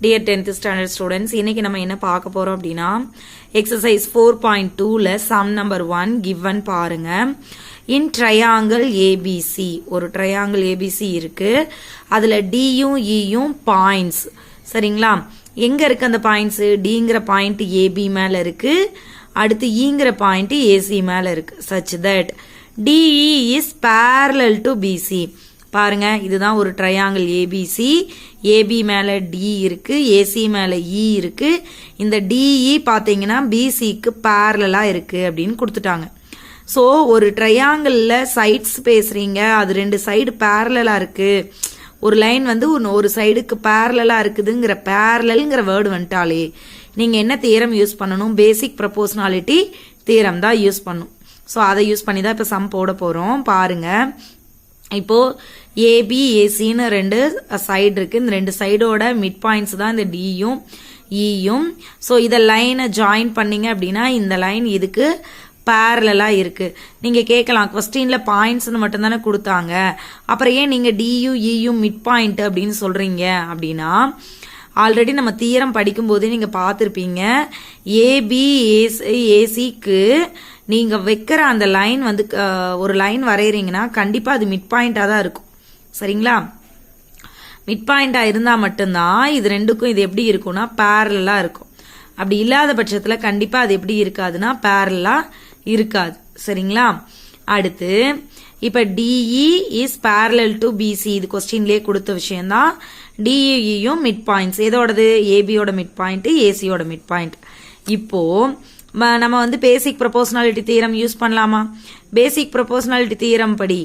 Dear 10th standard students, இன்னைக்கு நம்ம என்ன பார்க்க போறோம் அப்படின்னா எக்ஸசைஸ் 4.2ல சம் நம்பர் 1 given பாருங்க. இன் ட்ரையாங்கிள் ஏபிசி, ஒரு ட்ரையாங்கிள் ஏபிசி இருக்கு. அதுல டியும் இயும் பாயிண்ட்ஸ். சரிங்களா? எங்க இருக்கு அந்த பாயிண்ட்ஸ்? டிங்கிற பாயிண்ட் ஏபி மேல இருக்கு, அடுத்து ஈங்கிற பாயிண்ட் ஏசி மேல இருக்கு. Such that DE is parallel to BC. பாருங்க, இதுதான் ஒரு ட்ரையாங்கிள் ஏபிசி. ஏபி மேல டி இருக்கு, ஏசி மேல இ இருக்கு. இந்த டிஇ பாத்தீங்கன்னா பிசிக்கு பேரலா இருக்கு அப்படின்னு கொடுத்துட்டாங்க. ஸோ ஒரு ட்ரையாங்கிள்ல சைட்ஸ் பேசுறீங்க, அது ரெண்டு சைடு பேரலா இருக்கு, ஒரு லைன் வந்து ஒரு சைடுக்கு பேரலா இருக்குதுங்கிற பேரலல்ங்கிற வேர்டு வந்துட்டாலே நீங்க என்ன தியரம் யூஸ் பண்ணணும்? பேசிக் ப்ரொபோர்ஷனாலிட்டி தியரம் தான் யூஸ் பண்ணணும். ஸோ அதை யூஸ் பண்ணி தான் இப்ப சம் போட போறோம். பாருங்க, இப்போ ஏபி ஏசின்னு ரெண்டு சைடு இருக்கு. இந்த ரெண்டு சைடோட மிட் பாயிண்ட்ஸ் தான் இந்த டியும் இயும். ஸோ இதை லைனை ஜாயின் பண்ணீங்க அப்படின்னா இந்த லைன் இதுக்கு பேரலா இருக்கு. நீங்க கேட்கலாம், கொஸ்டின்ல பாயிண்ட்ஸ் மட்டும் தானே கொடுத்தாங்க, அப்புறம் ஏன் நீங்க டியும் இயும் மிட் பாயிண்ட் அப்படின்னு சொல்றீங்க அப்படின்னா, ஆல்ரெடி நம்ம தியரம் படிக்கும் போதே நீங்க பார்த்திருப்பீங்க. ஏபி ஏசிக்கு நீங்க வைக்கிற அந்த லைன் வந்து ஒரு லைன் வரையறீங்கன்னா கண்டிப்பா அது மிட் பாயிண்டா தான் இருக்கும். சரிங்களா? மிட் பாயிண்டா இருந்தா மட்டும்தான் இது ரெண்டுக்கும் இது எப்படி இருக்கும்னா பேரலா இருக்கும். அப்படி இல்லாத பட்சத்துல கண்டிப்பா அது எப்படி இருக்காதுன்னா பேரலா இருக்காது. சரிங்களா? அடுத்து இப்ப DE is parallel to BC, இது கொஸ்டின்லயே கொடுத்த விஷயம் தான். டிஇயும் மிட் பாயிண்ட்ஸ், எதோடது? ஏபியோட மிட் பாயிண்ட், ஏசியோட மிட் பாயிண்ட். இப்போ நம்ம வந்து பேசிக் ப்ரொபோர்ஷனாலிட்டி தியரம் யூஸ் பண்ணலாமா? பேசிக் ப்ரொபோர்ஷனாலிட்டி தியரம் படி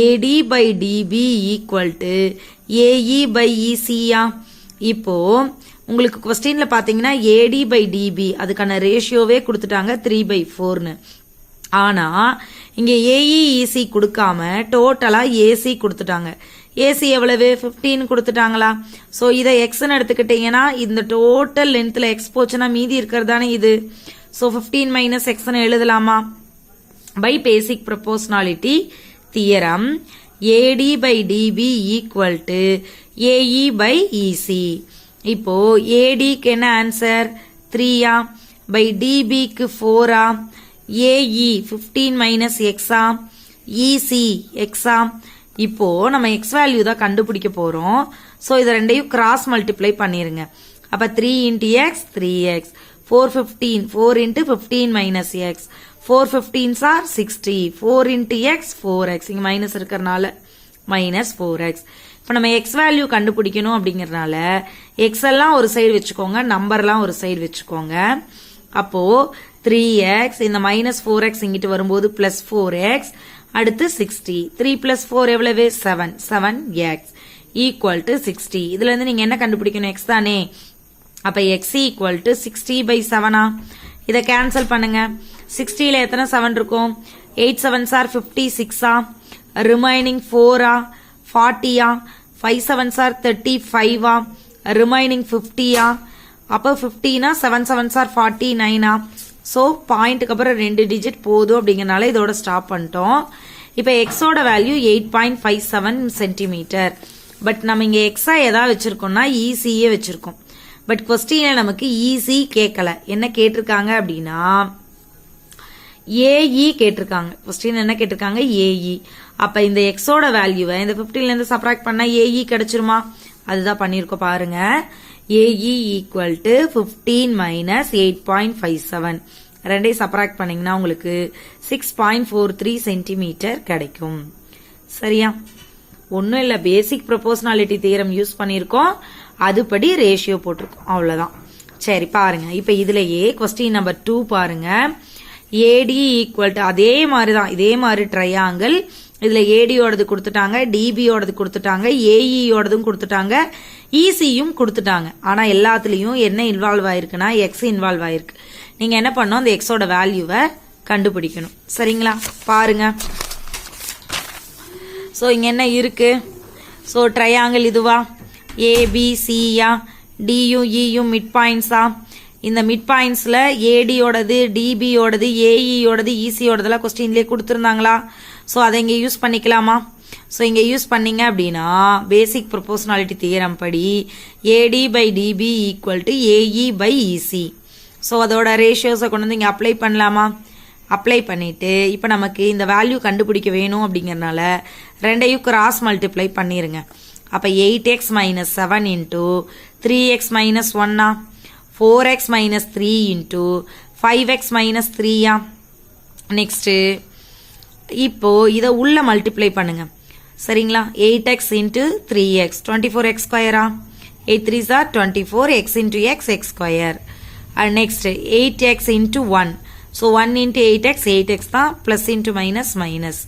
AD by DB equal to AE by இசியா. இப்போ உங்களுக்கு கொஸ்டின்ல பாத்தீங்கன்னா ஏடி பை டிபி அதுக்கான ரேஷியோவே கொடுத்துட்டாங்க 3/4ன்னு. ஆனா இங்க ஏஇ இசி கொடுக்காம டோட்டலா ஏசி கொடுத்துட்டாங்க. ஏசி எவ்வளவு? 15 கொடுத்துட்டாங்களா? சோ இதை எக்ஸ்ன்னு எடுத்துக்கிட்டீங்கன்னா இந்த டோட்டல் லென்த்ல எக்ஸ் போச்சுன்னா மீதி இருக்கிறதானே இது. சோ 15 மைனஸ் எக்ஸ்ன்னு எழுதலாமா? By basic proportionality theorem AD by DB equal to AE by EC. இப்போ ஏடிக்கு என்ன ஆன்சர்? 3ஆ, பை டிபிக்கு 4ஆ, ஏஇ 15 மைனஸ் எக்ஸா, இசி எக்ஸா. இப்போ நம்ம எக்ஸ் வேல்யூ தான் கண்டுபிடிக்க போறோம். சோ இதை ரெண்டையும் கிராஸ் மல்டிப்ளை பண்ணிருங்க. அப்ப 3 into X 3x, 415, 4 into 15 minus X, 415s are 60, 4 into X 4x, இங்க மைனஸ் இருக்கிறதுனால மைனஸ் 4x. இப்ப நம்ம எக்ஸ் வேல்யூ கண்டுபிடிக்கணும் அப்படிங்கறதுனால எக்ஸ் எல்லாம் ஒரு சைடு வச்சுக்கோங்க, நம்பர்லாம் ஒரு சைடு வச்சுக்கோங்க. அப்போ 3x, இந்த மைனஸ் 4x இங்கிட்டு வரும்போது பிளஸ் 4x, அடுத்து 60. 3 பிளஸ் 4 எவ்வளவு? 7, 7x ஈக்குவல் டு 60. இதுல இருந்து நீங்க என்ன கண்டுபிடிக்கணும்? எக்ஸ் தானே. அப்ப எக்ஸ் ஈக்குவல் டு 60/7. இதை கேன்சல் பண்ணுங்க. 60ல எத்தனை 7 இருக்கும்? 8 7s are 56, remaining 4, 40, 5 7s are 35, remaining 50. அப்போ 50னா 7 7s are 49. சோ பாயிண்ட்டுக்கு அப்புறம் 2 டிஜிட் போதும் அப்படிங்கறனால இதோட ஸ்டாப் பண்ணிட்டோம். இப்ப எக்ஸோட வேல்யூ 8.57 சென்டிமீட்டர். பட் நம்ம இங்க எக்ஸா எதா வச்சிருக்கோம்னா இசியே வச்சிருக்கோம். பட் கொஸ்டின்ல நமக்கு இசி கேட்கல. என்ன கேட்டிருக்காங்க அப்படின்னா ஏஇ கேட்டிருக்காங்க. கொஸ்டின் என்ன கேட்டிருக்காங்க? ஏஇ. அப்ப இந்த எக்ஸோட வேல்யூவை இந்த 15ல இருந்து சப்ராக்ட் பண்ணா ஏஇ கிடைச்சிருமா? அதுதான் பண்ணிருக்கோம். பாருங்க, ஏஇ ஈக்குவல் டு 15 மைனஸ் 8.57, ரெண்டையும் சப்ராக்ட் பண்ணீங்கன்னா உங்களுக்கு 6.43 சென்டிமீட்டர் கிடைக்கும். சரியா? ஒன்னும் இல்ல, பேசிக் ப்ரொபோர்ஷனாலிட்டி தியரம் யூஸ் பண்ணிருக்கோம், அதுபடி ரேஷியோ போட்டிருக்கோம், அவ்வளவுதான். சரி பாருங்க, இப்ப இதுலயே கொஸ்டின் நம்பர் 2 பாருங்க. ஏடி ஈக்குவல் டு அதே மாதிரிதான், இதே மாதிரி ட்ரையாங்கிள். இதுல ஏடியோடது கொடுத்துட்டாங்க, டிபியோடது கொடுத்துட்டாங்க, ஏஇயோடதும் கொடுத்துட்டாங்க, இசியும் கொடுத்துட்டாங்க. ஆனா எல்லாத்துலயும் என்ன இன்வால்வ் ஆயிருக்குன்னா எக்ஸ் இன்வால்வ் ஆயிருக்கு. நீங்க என்ன பண்ணணும்? அந்த எக்ஸோட வேல்யூவை கண்டுபிடிக்கணும். சரிங்களா? பாருங்க, சோ இங்க என்ன இருக்கு? சோ ட்ரையாங்கிள் இதுவா? ஏபிசியா, டியும் இயும் மிட் பாயிண்ட்ஸா? இந்த மிட் பாயிண்ட்ஸ்ல ஏடியோடது, டிபியோடது, ஏஇயோடது, இசியோடதெல்லாம் கொஸ்டின்லயே கொடுத்துருந்தாங்களா? சோ அதை இங்க யூஸ் பண்ணிக்கலாமா? ஸோ இங்கே யூஸ் பண்ணீங்க அப்படின்னா பேசிக் ப்ரொபோஷனாலிட்டி தியரம் படி AD by DB equal to AE by EC. So அதோட ரேஷியோஸை கொண்டு வந்து இங்கே அப்ளை பண்ணலாமா? அப்ளை பண்ணிவிட்டு இப்போ நமக்கு இந்த வேல்யூ கண்டுபிடிக்க வேணும் அப்படிங்கிறனால ரெண்டையும் கிராஸ் மல்டிப்ளை பண்ணிடுங்க. அப்போ 8x minus 7 into 3x minus 1 4x minus 3 into 5x minus 3 next இப்போ இதை உள்ள மல்டிப்ளை பண்ணுங்க. சரிங்களா? 8x into 3x 24x ஸ்கொயரா? 8 3s are 24, x into x square. And next 8x into 1. So 1 into 8x 8x தான், plus into minus minus.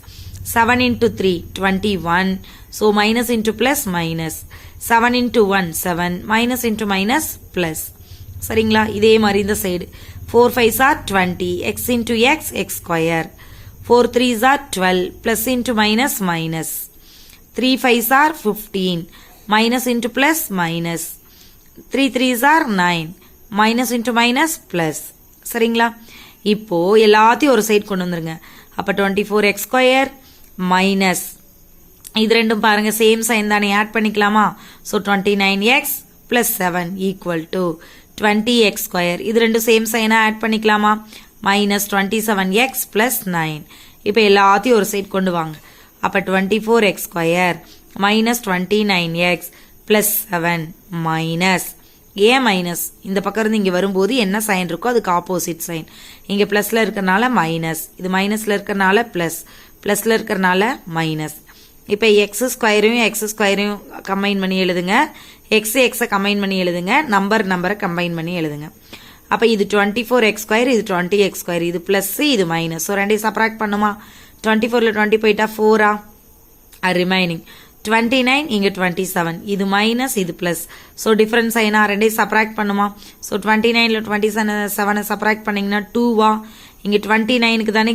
7 into 3 21. So minus into plus minus. 7 into 1 7, minus into minus plus. சரிங்களா? இதே மாதிரி இந்த side 4 5s are 20, x into x square. 4 3s are 12, plus into minus minus. 3 5s are 15, minus into plus minus. 3 3s are 9, minus into minus plus. சரிங்களா? இப்போ எல்லாத்தையும் ஒரு side கொண்டு வந்துருங்க. அப்போ 24x ஸ்கொயர் மைனஸ் இது ரெண்டும் பாருங்க சேம் சைன் தானே, ஆட் பண்ணிக்கலாமா? So 29x plus 7 equal to 20x square. இது ரெண்டும் சேம் சைனா ஆட் பண்ணிக்கலாமா? Minus 27x plus 9. இப்போ எல்லாத்தையும் ஒரு சைடு கொண்டு வாங்க. அப்போ 24x square minus 29x plus 7 minus ஏன் மைனஸ்? இந்த பக்கம் இருந்து இங்கே வரும்போது என்ன சைன் இருக்கோ அதுக்கு ஆப்போசிட் சைன். இங்கே ப்ளஸில் இருக்கிறனால மைனஸ், இது மைனஸில் இருக்கிறனால ப்ளஸ், ப்ளஸில் இருக்கிறனால மைனஸ். இப்போ எக்ஸ் ஸ்கொயரையும் கம்பைன் பண்ணி எழுதுங்க, எக்ஸை கம்பைன் பண்ணி எழுதுங்க, நம்பரை கம்பைன் பண்ணி எழுதுங்க. அப்போ இது 24x ஸ்கொயர், இது 20x ஸ்கொயர், இது ப்ளஸ் இது மைனஸ். ஸோ ரெண்டையும் சப்ராக்ட் பண்ணுமா? 24ல் 20 போயிட்டா 4 ரிமைனிங் 29, இங்கே 27, இது மைனஸ் இது பிளஸ். ஸோ டிஃபரன்ஸ் சைனா ரெண்டையும் சப்ராக்ட் பண்ணுமா? ஸோ 29ல் 27 சப்ராக்ட் பண்ணிங்கன்னா 2 இங்கே 29க்கு தானே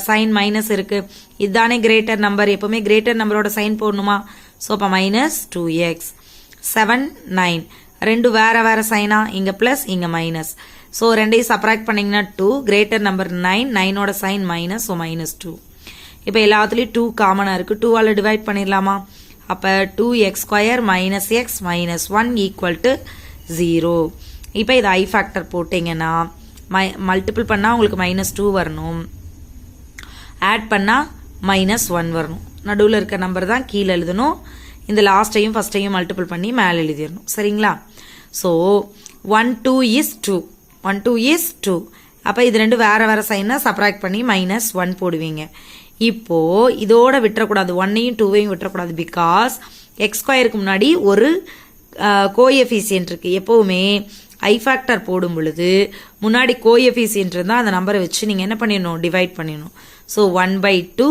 சைன் மைனஸ் இருக்கு, இதுதானே கிரேட்டர் நம்பர், எப்பவுமே கிரேட்டர் நம்பரோட சைன் போடணுமா? ஸோ அப்போ மைனஸ் 2x 7 9 ரெண்டு வேற சைனா, இங்கே பிளஸ் இங்கே மைனஸ். ஸோ ரெண்டையும் சப்ராக்ட் பண்ணிங்கன்னா 2, கிரேட்டர் நம்பர் 9, 9ஓட சைன் மைனஸ், ஸோ மைனஸ் 2. இப்போ எல்லாத்துலேயும் 2 காமனாக இருக்குது, 2ஆல் டிவைட் பண்ணிடலாமா? அப்போ 2x square minus X minus 1 equal to 0. இப்போ இது ஐ ஃபேக்டர் போட்டிங்கன்னா மல்டிபிள் பண்ணால் உங்களுக்கு மைனஸ் 2 வரணும், ஆட் பண்ணால் மைனஸ் 1 வரணும். நடுவில் இருக்க நம்பர் தான் கீழே எழுதணும், இந்த லாஸ்ட்டையும் ஃபஸ்ட்டையும் மல்டிபிள் பண்ணி மேலே எழுதிடணும். சரிங்களா? So 1 2 is 2, 1 2 is 2. அப்போ இது ரெண்டு வேற சைனா சப்ராக்ட் பண்ணி மைனஸ் 1 போடுவீங்க. இப்போ இதோட விட்டுறக்கூடாது, 1ஐயும் 2ஐயும் விட்டுறக்கூடாது. பிகாஸ் எக்ஸ் ஸ்கொயருக்கு முன்னாடி ஒரு கோஎஃபிசியன்ட் இருக்கு. எப்பவுமே ஐ ஃபேக்டர் போடும் பொழுது முன்னாடி கோஎஃபிசியன்ட் இருந்தால் அந்த நம்பரை வச்சு நீங்கள் என்ன பண்ணிடணும்? டிவைட் பண்ணிடணும். ஸோ 1/2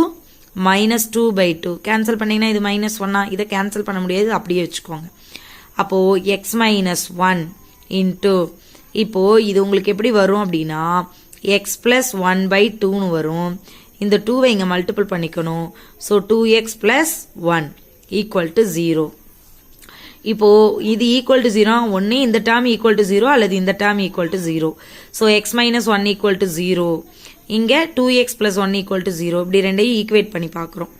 மைனஸ் 2/2 கேன்சல் பண்ணிங்கன்னா இது மைனஸ் 1, இதை கேன்சல் பண்ண முடியாது, அப்படியே வச்சுக்கோங்க. அப்போது எக்ஸ் மைனஸ் 1 இன்ட்டு இப்போ இது உங்களுக்கு எப்படி வரும் அப்படின்னா எக்ஸ் பிளஸ் 1/2ன்னு வரும். இந்த 2வை இங்கே மல்டிபிள் பண்ணிக்கணும். So 2x plus 1 equal to 0. இப்போ இது ஈக்குவல் டு 0, ஒன்று இந்த டேர்ம் ஈக்குவல் டு 0 அல்லது இந்த term equal to 0. So X minus 1 equal to 0, இங்கே 2x plus 1 ஈக்குவல் டு 0. இப்படி ரெண்டையும் ஈக்குவேட் பண்ணி பார்க்குறோம்.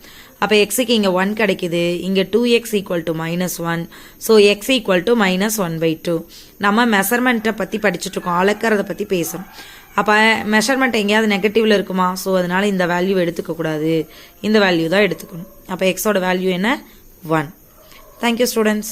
அப்போ எக்ஸுக்கு இங்கே 1 கிடைக்குது, இங்கே 2x equal to minus 1. So X equal to minus 1/2. நம்ம மெஷர்மெண்ட்டை பற்றி படிச்சுட்டு இருக்கோம், அளக்கிறத பற்றி பேசுகிறோம். அப்போ மெஷர்மெண்ட் எங்கேயாவது நெகட்டிவ்ல இருக்குமா? ஸோ அதனால இந்த வேல்யூ எடுத்துக்க கூடாது, இந்த வேல்யூ தான் எடுத்துக்கணும். அப்போ எக்ஸோட வேல்யூ என்ன? 1. Thank you students.